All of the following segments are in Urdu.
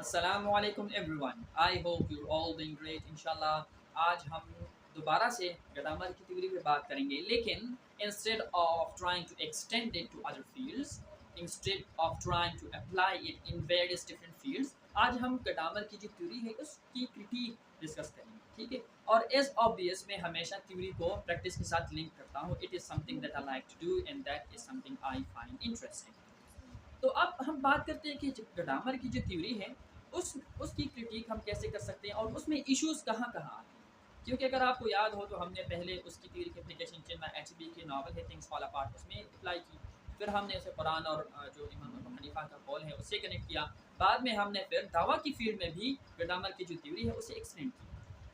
السلام علیکم every one, I hope you all doing great انشاءاللہ۔ آج ہم دوبارہ سے گرامر کی تھیوری پہ بات کریں گے، لیکن instead of trying to extend it to other fields, instead of trying to apply it in various different fields, آج ہم گرامر کی جو تھیوری ہے اس کی کریٹیک ڈسکس کریں گے، ٹھیک ہے؟ اور ایز آبویس میں ہمیشہ تھیوری کو پریکٹس کے ساتھ لنک کرتا ہوں۔ It is something that I like to do and that is something I find interesting. تو اب ہم بات کرتے ہیں کہ گرامر کی جو تھیوری ہے اس کی کرٹیک ہم کیسے کر سکتے ہیں اور اس میں ایشوز کہاں کہاں آتے ہیں، کیونکہ اگر آپ کو یاد ہو تو ہم نے پہلے اس کی تھیوری کی اپلیکیشن چننا ایچ بی کی ناول ہے تھنگس فال اپارٹ، اس میں اپلائی کی، پھر ہم نے اسے قرآن اور جو امام ابو حنیفہ کا قول ہے اس سے کنیکٹ کیا، بعد میں ہم نے پھر دعویٰ کی فیلڈ میں بھی گرامر کی جو تھیوری ہے اسے ایکسٹینڈ کی۔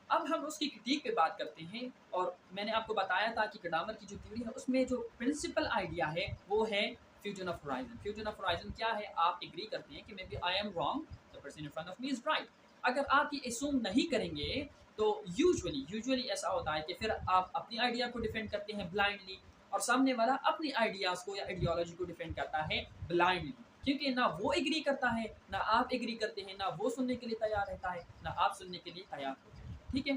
اب ہم اس کی کرٹیک پہ بات کرتے ہیں، اور میں نے آپ کو بتایا تھا کہ گرامر کی جو تھیوری ہے اس میں جو پرنسپل آئیڈیا ہے وہ ہے fusion of horizon. Fusion of horizon کیا ہے؟ آپ ایگری کرتے ہیں کہ maybe I am wrong, the person in front of me is right۔ اگر آپ یہ اسوم نہیں کریں گے تو یوزولی ایسا ہوتا ہے کہ پھر آپ اپنی آئیڈیا کو ڈیفینڈ کرتے ہیں بلائنڈلی، اور سامنے والا اپنی آئیڈیاز کو یا آئیڈیالوجی کو ڈیفینڈ کرتا ہے بلائنڈلی، کیونکہ نہ وہ ایگری کرتا ہے نہ آپ ایگری کرتے ہیں، نہ وہ سننے کے لیے تیار رہتا ہے نہ آپ سننے کے لیے تیار ہوتے ہیں، ٹھیک ہے؟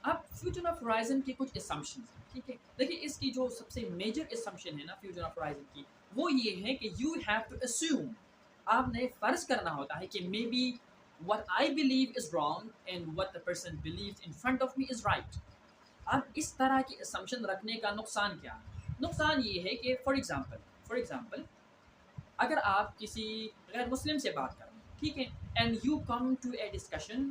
اب فیوژن آف ہورائزن کے کچھ اسمپشنز ہیں، ٹھیک ہے؟ دیکھیے اس کی جو سب سے میجر اسمپشن ہے نا فیوژن آف ہورائزن کی، وہ یہ ہے کہ یو ہیو ٹو اسیوم، آپ نے فرض کرنا ہوتا ہے کہ maybe what I believe is wrong and what the person believes in front of me is right۔ اب اس طرح کی assumption رکھنے کا نقصان کیا ہے؟ نقصان یہ ہے کہ فار ایگزامپل اگر آپ کسی غیر مسلم سے بات کر رہے ہیں، ٹھیک ہے، and you come to a discussion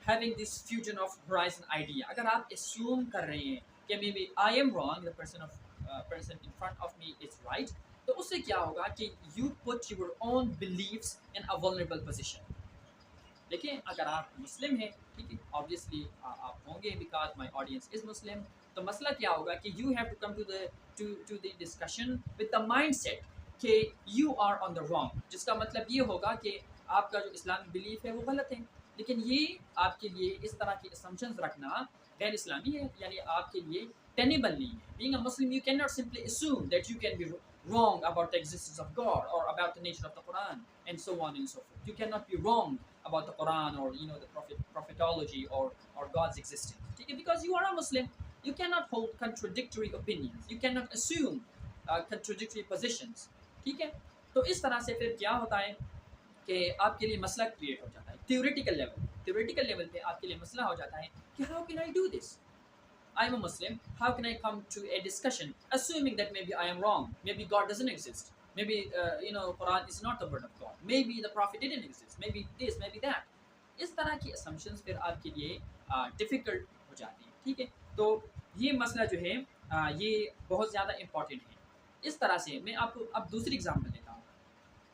having this fusion of horizon idea، اگر آپ assume کر رہے ہیں کہ maybe I am wrong, the person in front of me is right، تو اس سے کیا ہوگا کہ you put your own beliefs in a vulnerable position۔ دیکھیں اگر آپ مسلم ہیں، ٹھیک ہے، obviously آپ ہوں گے because my audience is Muslim، تو مسئلہ کیا ہوگا کہ you have to come to the discussion with the mindset کہ you are on the wrong، جس کا مطلب یہ ہوگا کہ آپ کا جو اسلامی بلیف ہے وہ غلط ہے، لیکن یہ آپ کے لیے اس طرح کی assumptions رکھنا غیر اسلامی ہے، یعنی آپ کے لیے tenable نہیں ہے۔ Being a Muslim you cannot simply assume that you can be wrong about the existence of God or about the nature of the Quran and so on and so forth۔ You cannot be wrong about the Quran or the prophetology or God's existence، ٹھیک ہے؟ because you are a Muslim you cannot hold contradictory opinions، you cannot assume contradictory positions، ٹھیک ہے؟ تو اس طرح سے پھر کیا ہوتا ہے کہ آپ کے لیے مسئلہ کریٹ ہو جاتا ہے تھیوریٹیکل لیول پہ آپ کے لیے مسئلہ ہو جاتا ہے کہ how can I do this؟ I'm a Muslim. How can I come to a discussion assuming that maybe I am wrong? Maybe God doesn't exist. Maybe Quran is not the word of God. Maybe the Prophet didn't exist. Maybe this, maybe that. اس طرح کی assumptions پھر آپ کے لیے difficult ہو جاتی ہیں، ٹھیک ہے؟ تو یہ مسئلہ جو ہے یہ بہت زیادہ امپورٹنٹ ہے۔ اس طرح سے میں آپ کو اب دوسری ایگزامپل دیتا ہوں۔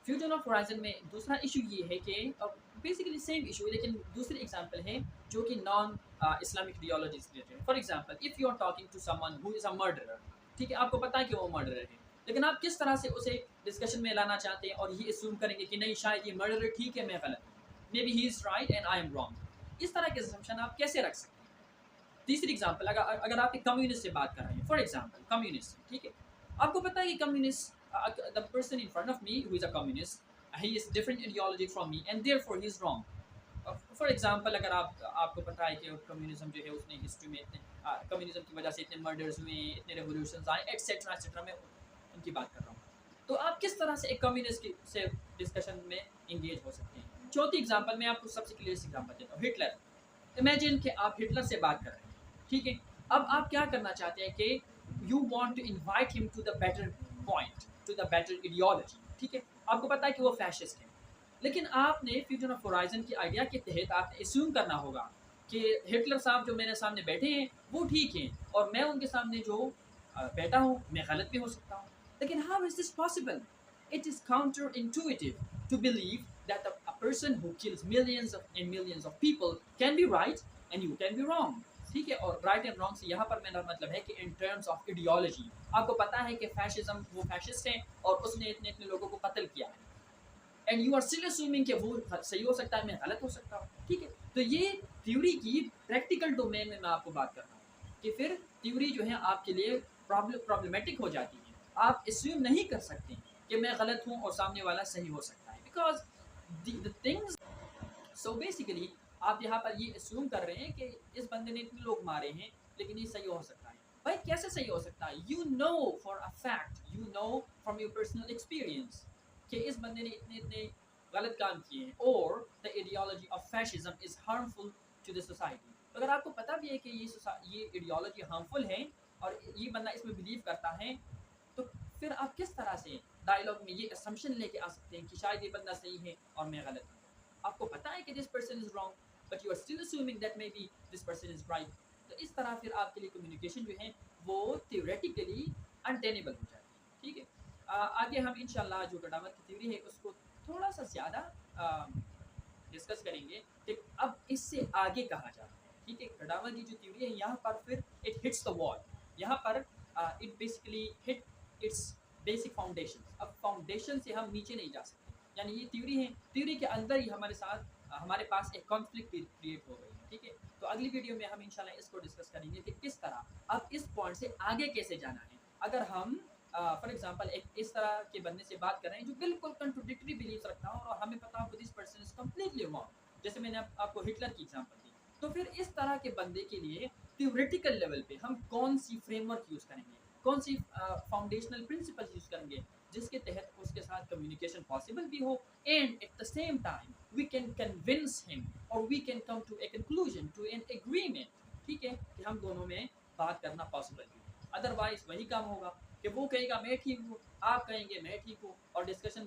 فیوژن آف ہورائزن میں دوسرا ایشو یہ ہے کہ بیسیکلی سیم ایشو ہے لیکن دوسری ایگزامپل ہے جو کہ نان اسلامک ایڈیالوجی سے ریلیٹڈ ہے۔ For example if you are talking to someone who is a murderer, ٹھیک ہے، آپ کو پتا ہے کہ وہ مرڈرر ہے، لیکن آپ کس طرح سے اسے ڈسکشن میں لانا چاہتے ہیں اور یہ اسیوم کریں گے کہ نہیں شاید یہ مرڈرر ٹھیک ہے میں غلط ہوں، may be he is right and I am wrong. اس طرح کے اسمپشن آپ کیسے رکھ سکتے ہیں؟ تیسری ایگزامپل اگر آپ ایک کمیونسٹ سے بات کر رہے ہیں، فار ایگزامپل کمیونسٹ، ٹھیک ہے، آپ کو پتا ہے کہ communist the person in front of me who is a communist he is different ideology from me and therefore he is wrong۔ For example اگر آپ کو پتا ہے کہ کمیونزم جو ہے اس نے ہسٹری میں اتنے کمیونزم کی وجہ سے اتنے مرڈرز ہوئے، اتنے ریولیوشنز آئے ایٹسیٹرا ایٹسیٹرا، میں ان کی بات کر رہا ہوں، تو آپ کس طرح سے ایک کمیونسٹ سے ڈسکشن میں انگیج ہو سکتے ہیں؟ چوتھی ایگزامپل میں آپ کو سب سے کلیئرسٹ ایگزامپل دیتا ہوں، ہٹلر۔ امیجن کہ آپ ہٹلر سے بات کر رہے ہیں، ٹھیک ہے، اب آپ کیا کرنا چاہتے ہیں کہ you want to invite him to the better point, to the better ideology, ٹھیک ہے، آپ کو پتا ہے کہ وہ فیشسٹ ہے، لیکن آپ نے فیوژن آف ہورائزن کی آئیڈیا کے تحت آپ نے اسیوم کرنا ہوگا کہ ہٹلر صاحب جو میرے سامنے بیٹھے ہیں وہ ٹھیک ہیں اور میں ان کے سامنے جو بیٹھا ہوں میں غلط بھی ہو سکتا ہوں، لیکن how is this possible؟ It is counterintuitive to believe that a person who kills millions of people can be right and you can be wrong، ٹھیک ہے، اور رائٹ اینڈ رانگ سے یہاں پر میرا مطلب ہے کہ ان ٹرمز آف ایڈیالوجی آپ کو پتا ہے کہ فیشزم وہ فیشسٹ ہیں اور اس نے اتنے لوگوں کو قتل کیا ہے، and you are still assuming کہ وہ صحیح ہو سکتا ہے میں غلط ہو سکتا ہوں، ٹھیک ہے؟ تو یہ تھیوری کی پریکٹیکل ڈومین میں آپ کو بات کر رہا ہوں کہ پھر تھیوری جو ہے آپ کے لیے پرابلمٹک ہو جاتی ہے، آپ اسیوم نہیں کر سکتے کہ میں غلط ہوں اور سامنے والا صحیح ہو سکتا ہے، because the things So basically آپ یہاں پر یہ assume کر رہے ہیں کہ اس بندے نے اتنے لوگ مارے ہیں لیکن یہ صحیح ہو سکتا ہے. بھائی کیسے صحیح ہو سکتا ہے؟ You know for a fact, you know from your personal experience کہ اس بندے نے اتنے غلط کام کیے ہیں. اور the ideology of fascism is harmful to the society. اگر آپ کو پتہ بھی ہے کہ یہ ایڈیالوجی ہارمفل ہے اور یہ بندہ اس میں بلیو کرتا ہے تو پھر آپ کس طرح سے ڈائلاگ میں یہ اسمپشن لے کے آ سکتے ہیں کہ شاید یہ بندہ صحیح ہے اور میں غلط ہوں؟ آپ کو پتہ ہے کہ this person is wrong but you are still assuming that maybe this person is right. تو اس طرح پھر آپ کے لیے کمیونیکیشن جو ہے وہ تھیوریٹیکلی انٹینیبل ہو جاتی ہے. ٹھیک ہے. آگے ہم انشاءاللہ جو گڈامر کی تھیوری ہے اس کو تھوڑا سا زیادہ ڈسکس کریں گے کہ اب اس سے آگے کہا جاتا ہے. ٹھیک ہے. گڈامر کی جو تھیوری ہے یہاں پر پھر اٹ ہٹس دا وال. یہاں پر it basically hit its basic foundation. اب فاؤنڈیشن سے ہم نیچے نہیں جا سکتے. یعنی یہ تھیوری ہے, تھیوری کے اندر ہی ہمارے پاس ایک کانفلکٹ کریٹ ہو گئی ہے. ٹھیک ہے. تو اگلی ویڈیو میں ہم انشاءاللہ اس کو ڈسکس کریں گے کہ کس طرح اب اس پوائنٹ سے آگے کیسے جانا ہے. اگر ہم فار ایگزامپل ایک اس طرح کے بندے سے بات کر رہے ہیں جو بالکل کنٹروڈکٹری بلیفس رکھتا ہوں اور ہمیں پتا ہو کہ this person is completely wrong, جیسے میں نے آپ کو ہٹلر کی ایگزامپل دی, تو پھر اس طرح کے بندے کے لیے تھیوریٹیکل لیول پہ ہم کون سی فریم ورک یوز کریں گے, کون سی فاؤنڈیشنل پرنسپل یوز کریں گے جس کے تحت اس کے ساتھ کمیونیکیشن پاسبل بھی ہو and at the same time we can convince ہم اور we can come to a conclusion, to an agreement. ٹھیک ہے, کہ ہم دونوں میں بات کرنا پاسبل بھی. ادروائز وہی کام ہوگا کہ وہ کہے گا میں ٹھیک ہوں, آپ کہیں گے میں ٹھیک ہوں, اور ڈسکشن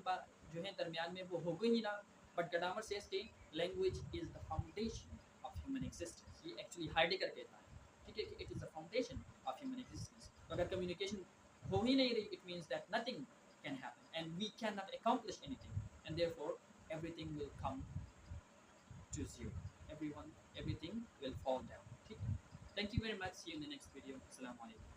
جو ہے درمیان میں وہ ہوگا ہی نہ. بٹ گڈامر سیز کہ language is the foundation of human existence. یہ ایکچولی ہائیڈگر کہتا ہے. ٹھیک ہے, کہ it is the foundation of human existence. تو اگر کمیونیکیشن ہو ہی نہیں رہی, it means that nothing can happen and we cannot accomplish anything and therefore everything will come to zero. Everything will fall down. Okay? Thank you very much. See you in the next video. Assalamu alaikum.